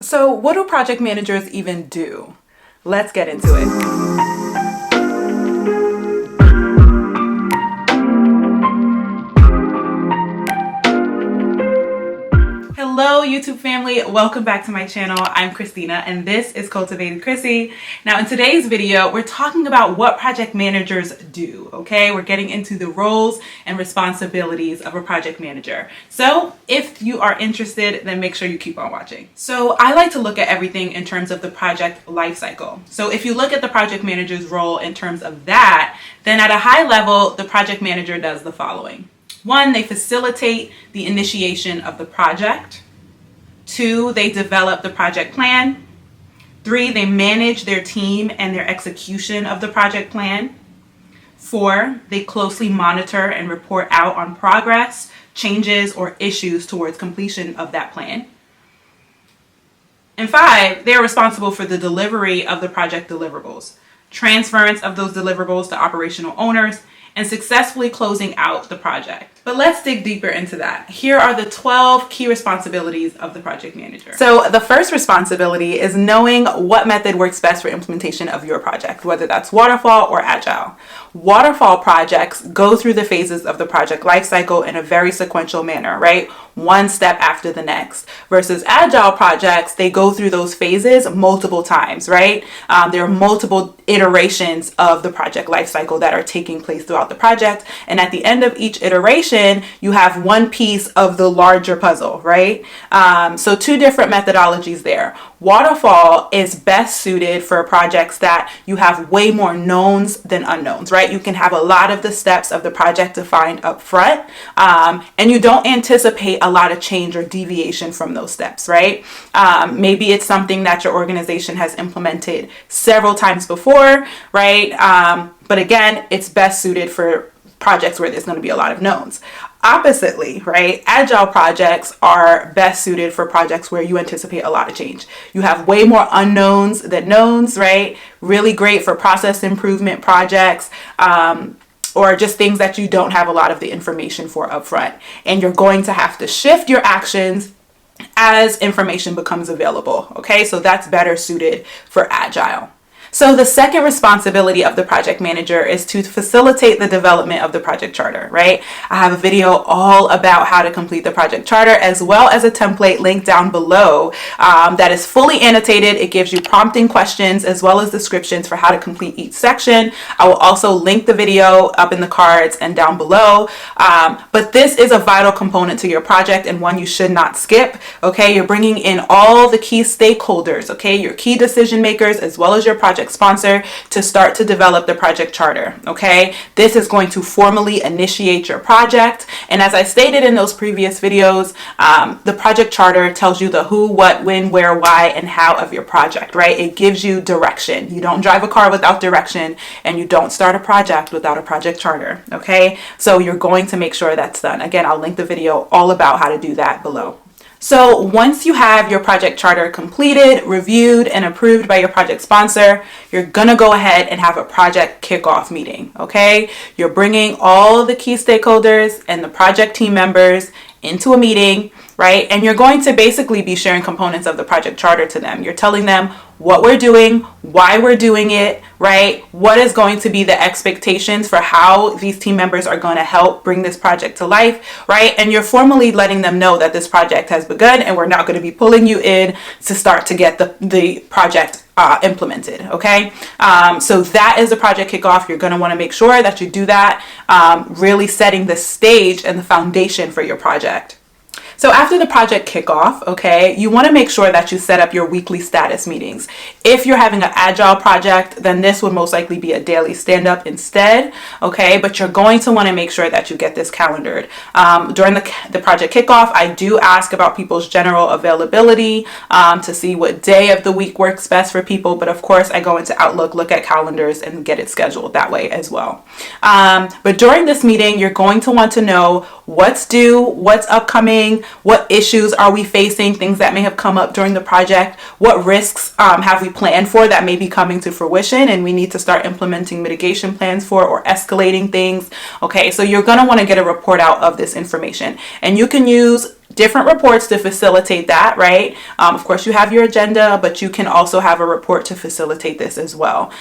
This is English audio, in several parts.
So what do project managers even do? Let's get into it. Hello YouTube family, welcome back to my channel. I'm Christina and this is Cultivated Chrissy. Now in today's video, we're talking about what project managers do, okay? We're getting into the roles and responsibilities of a project manager. So if you are interested, then make sure you keep on watching. So I like to look at everything in terms of the project lifecycle. So if you look at the project manager's role in terms of that, then at a high level, the project manager does the following. 1, they facilitate the initiation of the project. 2, they develop the project plan. 3, they manage their team and their execution of the project plan. 4, they closely monitor and report out on progress, changes, or issues towards completion of that plan. And 5, they are responsible for the delivery of the project deliverables, transference of those deliverables to operational owners, and successfully closing out the project. But let's dig deeper into that. Here are the 12 key responsibilities of the project manager. So the first responsibility is knowing what method works best for implementation of your project, whether that's waterfall or agile. Waterfall projects go through the phases of the project lifecycle in a very sequential manner, right? One step after the next. Versus agile projects, they go through those phases multiple times, right? There are multiple iterations of the project lifecycle that are taking place throughout the project. And at the end of each iteration, you have one piece of the larger puzzle, right? So 2 different methodologies there. Waterfall is best suited for projects that you have way more knowns than unknowns, right? You can have a lot of the steps of the project defined up front, and you don't anticipate a lot of change or deviation from those steps, right? Maybe it's something that your organization has implemented several times before, right? But again, it's best suited for projects where there's going to be a lot of knowns. Oppositely, right? Agile projects are best suited for projects where you anticipate a lot of change. You have way more unknowns than knowns, right? Really great for process improvement projects, or just things that you don't have a lot of the information for upfront. And you're going to have to shift your actions as information becomes available, okay? So that's better suited for agile. So the second responsibility of the project manager is to facilitate the development of the project charter, right? I have a video all about how to complete the project charter, as well as a template linked down below that is fully annotated. It gives you prompting questions as well as descriptions for how to complete each section. I will also link the video up in the cards and down below. But this is a vital component to your project and one you should not skip, okay? You're bringing in all the key stakeholders, okay? Your key decision makers as well as your project sponsor to start to develop the project charter, okay? This is going to formally initiate your project. And as I stated in those previous videos, the project charter tells you the who, what, when, where, why, and how of your project, right? It gives you direction. You don't drive a car without direction, and you don't start a project without a project charter, okay? So you're going to make sure that's done. Again, I'll link the video all about how to do that below. So once you have your project charter completed, reviewed, and approved by your project sponsor, you're gonna go ahead and have a project kickoff meeting, okay? You're bringing all the key stakeholders and the project team members into a meeting, right? And you're going to basically be sharing components of the project charter to them. You're telling them what we're doing, why we're doing it, right? What is going to be the expectations for how these team members are going to help bring this project to life, right? And you're formally letting them know that this project has begun and we're not going to be pulling you in to start to get the project implemented, okay? So that is the project kickoff. You're going to want to make sure that you do that, really setting the stage and the foundation for your project. So after the project kickoff, okay, you want to make sure that you set up your weekly status meetings. If you're having an agile project, then this would most likely be a daily stand-up instead, okay? But you're going to want to make sure that you get this calendared. During the project kickoff, I do ask about people's general availability to see what day of the week works best for people. But of course, I go into Outlook, look at calendars, and get it scheduled that way as well. But during this meeting, you're going to want to know what's due, what's upcoming, what issues are we facing, things that may have come up during the project, what risks have we planned for that may be coming to fruition and we need to start implementing mitigation plans for or escalating things. Okay, so you're going to want to get a report out of this information, and you can use different reports to facilitate that, right? Of course, you have your agenda, but you can also have a report to facilitate this as well.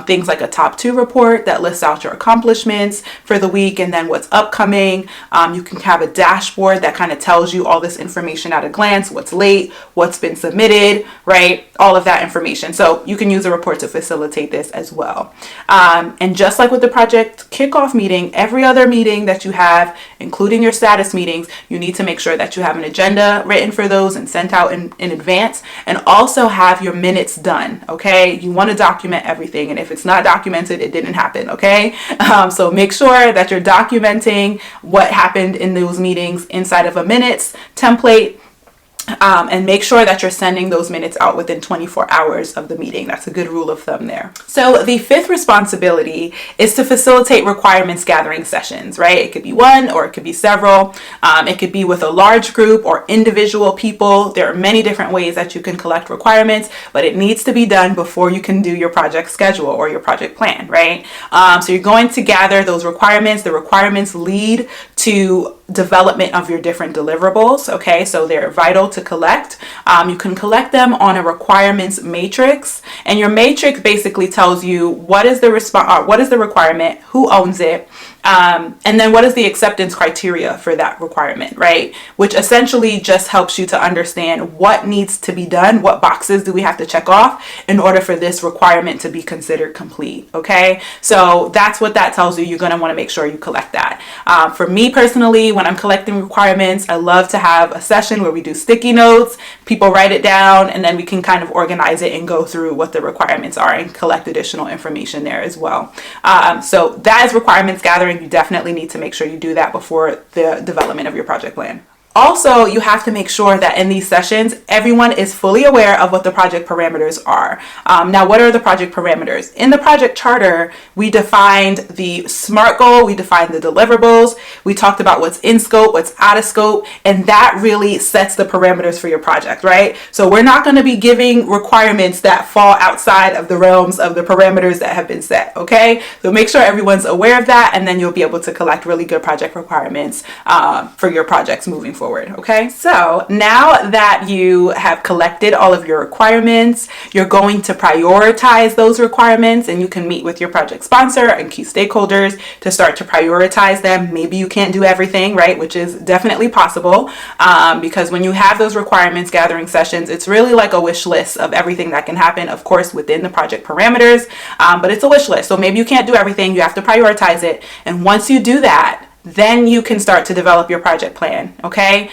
Things like a top 2 report that lists out your accomplishments for the week and then what's upcoming. You can have a dashboard that kind of tells you all this information at a glance, what's late, what's been submitted, right? All of that information. So you can use a report to facilitate this as well. And just like with the project kickoff meeting, every other meeting that you have, including your status meetings, you need to make sure that you have an agenda written for those and sent out in advance, and also have your minutes done, okay? You want to document everything, and if it's not documented, it didn't happen, okay? So make sure that you're documenting what happened in those meetings inside of a minutes template. And make sure that you're sending those minutes out within 24 hours of the meeting. That's a good rule of thumb there. So the 5th responsibility is to facilitate requirements gathering sessions, right? It could be one or it could be several. It could be with a large group or individual people. There are many different ways that you can collect requirements, but it needs to be done before you can do your project schedule or your project plan, right? So you're going to gather those requirements. The requirements lead to development of your different deliverables, okay? So they're vital to collect. You can collect them on a requirements matrix, and your matrix basically tells you what is the requirement, who owns it, and then what is the acceptance criteria for that requirement, right? Which essentially just helps you to understand what needs to be done, what boxes do we have to check off in order for this requirement to be considered complete, okay? So that's what that tells you. You're going to want to make sure you collect that. For me personally, when I'm collecting requirements, I love to have a session where we do sticky notes, people write it down, and then we can kind of organize it and go through what the requirements are and collect additional information there as well. So that is requirements gathering. You definitely need to make sure you do that before the development of your project plan. Also, you have to make sure that in these sessions, everyone is fully aware of what the project parameters are. Now, what are the project parameters? In the project charter, we defined the SMART goal, we defined the deliverables, we talked about what's in scope, what's out of scope, and that really sets the parameters for your project, right? So we're not going to be giving requirements that fall outside of the realms of the parameters that have been set, okay? So make sure everyone's aware of that, and then you'll be able to collect really good project requirements for your projects moving forward. Okay, so now that you have collected all of your requirements, you're going to prioritize those requirements, and you can meet with your project sponsor and key stakeholders to start to prioritize them. Maybe you can't do everything, right? Which is definitely possible, because when you have those requirements gathering sessions, it's really like a wish list of everything that can happen, of course, within the project parameters, but it's a wish list. So maybe you can't do everything, you have to prioritize it. And once you do that, then you can start to develop your project plan, okay?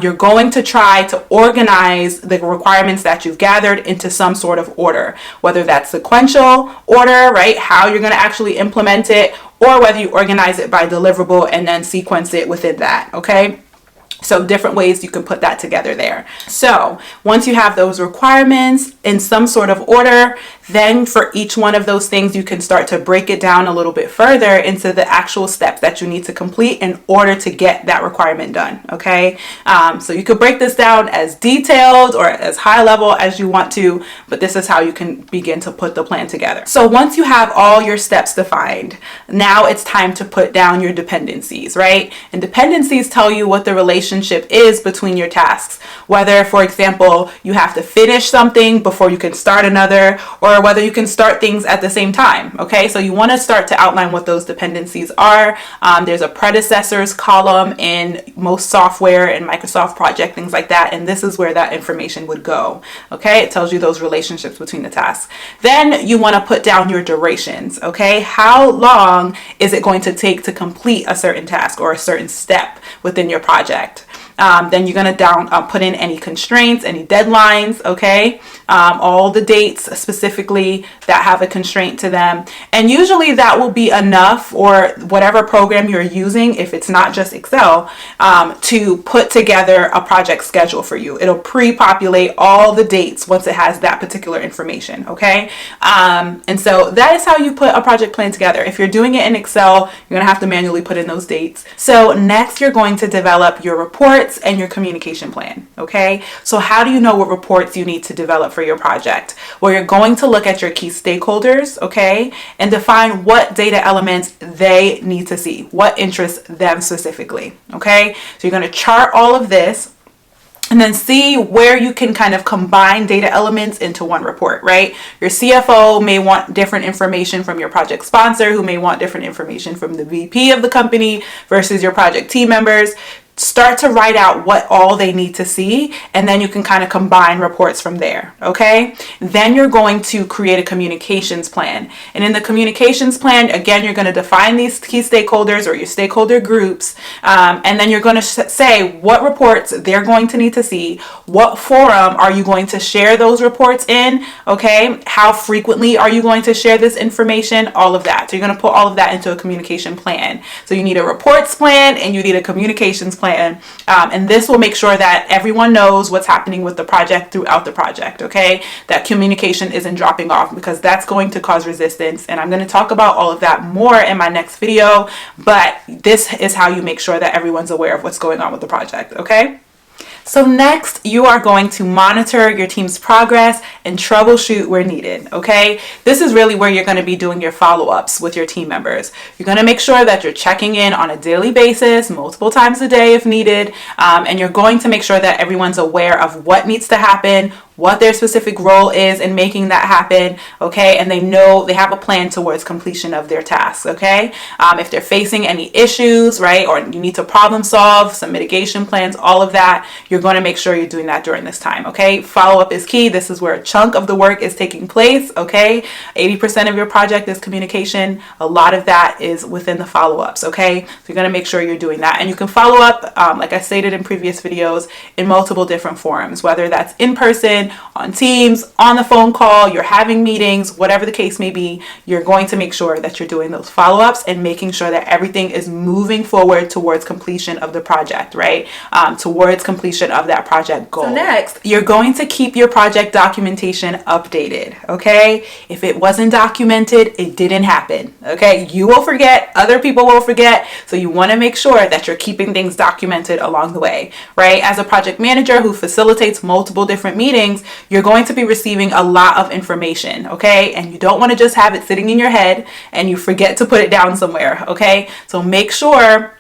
You're going to try to organize the requirements that you've gathered into some sort of order, whether that's sequential order, right? How you're gonna actually implement it, or whether you organize it by deliverable and then sequence it within that, okay? So different ways you can put that together there. So once you have those requirements in some sort of order, then for each one of those things, you can start to break it down a little bit further into the actual steps that you need to complete in order to get that requirement done, okay? So you could break this down as detailed or as high level as you want to, but this is how you can begin to put the plan together. So once you have all your steps defined, now it's time to put down your dependencies, right? And dependencies tell you what the relationship is between your tasks, whether, for example, you have to finish something before you can start another, or whether you can start things at the same time, okay? So you want to start to outline what those dependencies are. There's a predecessors column in most software and Microsoft Project, things like that, and this is where that information would go, okay? It tells you those relationships between the tasks. Then you want to put down your durations, okay? How long is it going to take to complete a certain task or a certain step within your project? Then you're going to put in any constraints, any deadlines, okay? All the dates specifically that have a constraint to them. And usually that will be enough, or whatever program you're using, if it's not just Excel, to put together a project schedule for you. It'll pre-populate all the dates once it has that particular information, okay? And so that is how you put a project plan together. If you're doing it in Excel, you're going to have to manually put in those dates. So next, you're going to develop your reports reports and your communication plan, okay? So how do you know what reports you need to develop for your project? Well, you're going to look at your key stakeholders, okay, and define what data elements they need to see, what interests them specifically, okay? So you're going to chart all of this and then see where you can kind of combine data elements into one report, right? Your CFO may want different information from your project sponsor, who may want different information from the VP of the company versus your project team members. Start to write out what all they need to see, and then you can kind of combine reports from there, okay? Then you're going to create a communications plan. And in the communications plan, again, you're going to define these key stakeholders or your stakeholder groups, and then you're going to say what reports they're going to need to see, what forum are you going to share those reports in, okay? How frequently are you going to share this information, all of that. So you're going to put all of that into a communication plan. So you need a reports plan and you need a communications plan. And this will make sure that everyone knows what's happening with the project throughout the project, okay? That communication isn't dropping off, because that's going to cause resistance. And I'm going to talk about all of that more in my next video, but this is how you make sure that everyone's aware of what's going on with the project, okay? So next, you are going to monitor your team's progress and troubleshoot where needed, okay? This is really where you're going to be doing your follow-ups with your team members. You're going to make sure that you're checking in on a daily basis, multiple times a day if needed, and you're going to make sure that everyone's aware of what needs to happen, what their specific role is in making that happen, okay? And they know they have a plan towards completion of their tasks, okay? If they're facing any issues, right, or you need to problem solve, some mitigation plans, all of that, you're going to make sure you're doing that during this time, okay? Follow-up is key. This is where a chunk of the work is taking place, okay? 80% of your project is communication. A lot of that is within the follow-ups, okay? So you're going to make sure you're doing that. And you can follow up, like I stated in previous videos, in multiple different forums, whether that's in person, on Teams, on the phone call, you're having meetings, whatever the case may be, you're going to make sure that you're doing those follow-ups and making sure that everything is moving forward towards completion of the project, right? Towards completion of that project goal. So next, you're going to keep your project documentation updated, okay? If it wasn't documented, it didn't happen, okay? You will forget, other people will forget, so you want to make sure that you're keeping things documented along the way, right? As a project manager who facilitates multiple different meetings, you're going to be receiving a lot of information, okay? And you don't want to just have it sitting in your head and you forget to put it down somewhere, okay? So make sure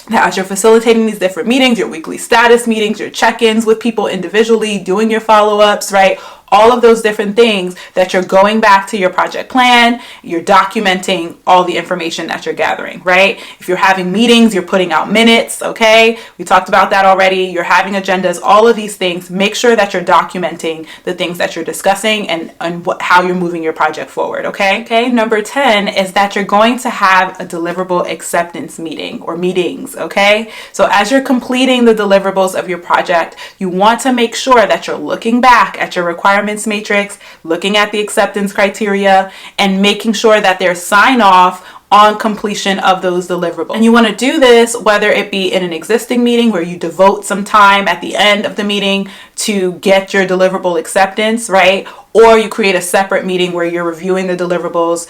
that as you're facilitating these different meetings, your weekly status meetings, your check-ins with people individually, doing your follow-ups, right? All of those different things, that you're going back to your project plan, you're documenting all the information that you're gathering, right? If you're having meetings, you're putting out minutes, okay? We talked about that already. You're having agendas, all of these things. Make sure that you're documenting the things that you're discussing and how you're moving your project forward, okay? Okay, number 10 is that you're going to have a deliverable acceptance meeting or meetings, okay? So as you're completing the deliverables of your project, you want to make sure that you're looking back at your requirements matrix, looking at the acceptance criteria, and making sure that there's sign off on completion of those deliverables. And you want to do this whether it be in an existing meeting where you devote some time at the end of the meeting to get your deliverable acceptance, right? Or you create a separate meeting where you're reviewing the deliverables,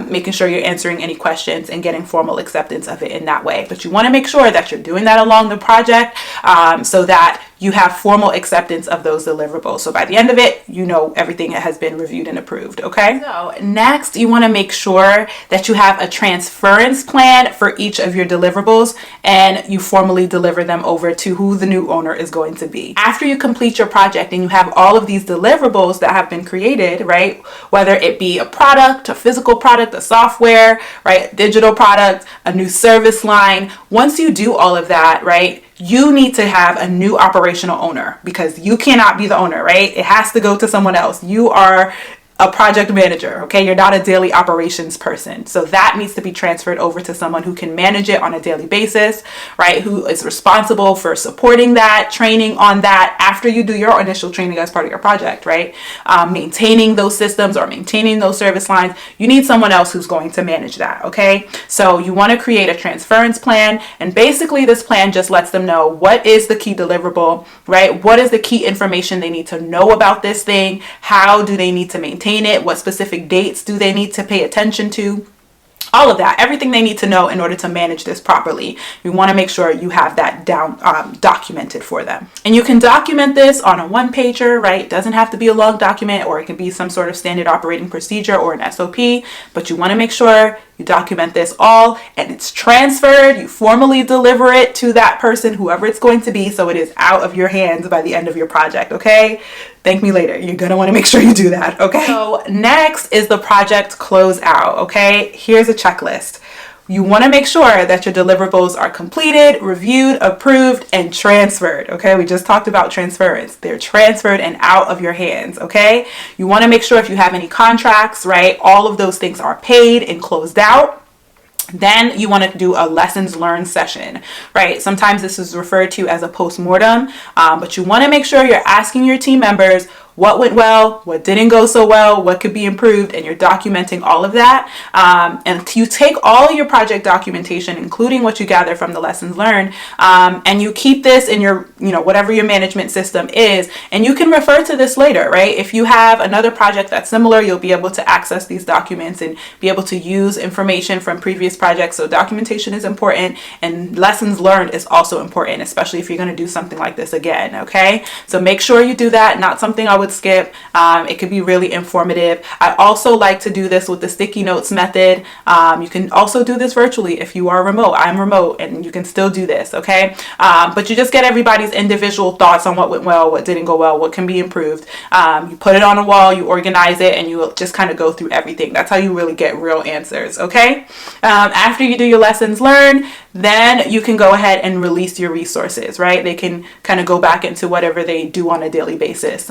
making sure you're answering any questions and getting formal acceptance of it in that way. But you want to make sure that you're doing that along the project so that you have formal acceptance of those deliverables. So by the end of it, you know everything has been reviewed and approved, okay? So next, you want to make sure that you have a transference plan for each of your deliverables and you formally deliver them over to who the new owner is going to be. After you complete your project and you have all of these deliverables that have been created, right? Whether it be a product, a physical product, a software, right? Digital product, a new service line. Once you do all of that, right? You need to have a new operational owner because you cannot be the owner, right? It has to go to someone else. You are a project manager, okay? You're not a daily operations person. So that needs to be transferred over to someone who can manage it on a daily basis, right? Who is responsible for supporting that, training on that after you do your initial training as part of your project, right? Maintaining those systems or maintaining those service lines. You need someone else who's going to manage that, okay? So you want to create a transference plan, and basically this plan just lets them know what is the key deliverable, right? What is the key information they need to know about this thing? How do they need to maintain it? What specific dates do they need to pay attention to? all of that, everything they need to know in order to manage this properly. You want to make sure you have that down documented for them. And you can document this on a one-pager, right? It doesn't have to be a long document, or it can be some sort of standard operating procedure or an SOP, but you want to make sure you document this all and it's transferred. You formally deliver it to that person, whoever it's going to be, so it is out of your hands by the end of your project, okay? Thank me later. You're gonna want to make sure you do that, okay? So next is the project closeout, okay? Here's a checklist. You want to make sure that your deliverables are completed, reviewed, approved, and transferred, okay? We just talked about transference. They're transferred and out of your hands, okay? You want to make sure if you have any contracts, right, all of those things are paid and closed out. Then you want to do a lessons learned session, right? Sometimes this is referred to as a postmortem, but you want to make sure you're asking your team members what went well, what didn't go so well, what could be improved, and you're documenting all of that. And you take all your project documentation, including what you gather from the lessons learned, and you keep this in your, whatever your management system is, and you can refer to this later, right? If you have another project that's similar, you'll be able to access these documents and be able to use information from previous projects. So documentation is important, and lessons learned is also important, especially if you're going to do something like this again, okay? So make sure you do that. Not something I would skip. It could be really informative. I also like to do this with the sticky notes method. You can also do this virtually if you are remote. I'm remote and you can still do this, okay? But you just get everybody's individual thoughts on what went well, what didn't go well, what can be improved. You put it on a wall, you organize it, and you just kind of go through everything. That's how you really get real answers, okay? After you do your lessons learned, then you can go ahead and release your resources, right? They can kind of go back into whatever they do on a daily basis.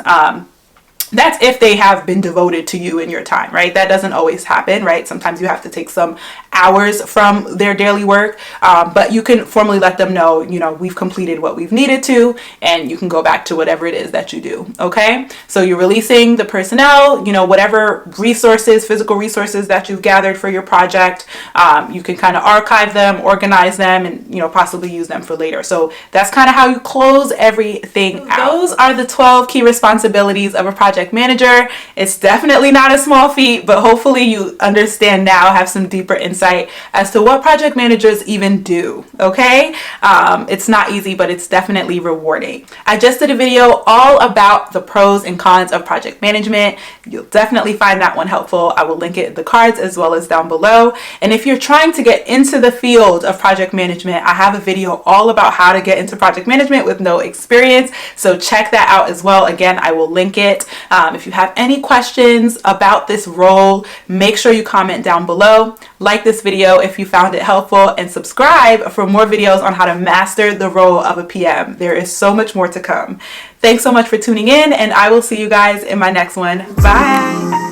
That's if they have been devoted to you in your time, right? That doesn't always happen, right? Sometimes you have to take some hours from their daily work, but you can formally let them know, we've completed what we've needed to, and you can go back to whatever it is that you do, okay? So you're releasing the personnel, whatever resources, physical resources that you've gathered for your project, you can kind of archive them, organize them, and, possibly use them for later. So that's kind of how you close everything out. Those are the 12 key responsibilities of a project manager. It's definitely not a small feat, but hopefully you understand now, have some deeper insight as to what project managers even do, okay? It's not easy, but it's definitely rewarding. I just did a video all about the pros and cons of project management. You'll definitely find that one helpful. I will link it in the cards as well as down below. And if you're trying to get into the field of project management, I have a video all about how to get into project management with no experience. So check that out as well. Again, I will link it. If you have any questions about this role, make sure you comment down below. Like this video if you found it helpful, and subscribe for more videos on how to master the role of a PM. There is so much more to come. Thanks so much for tuning in, and I will see you guys in my next one. Bye.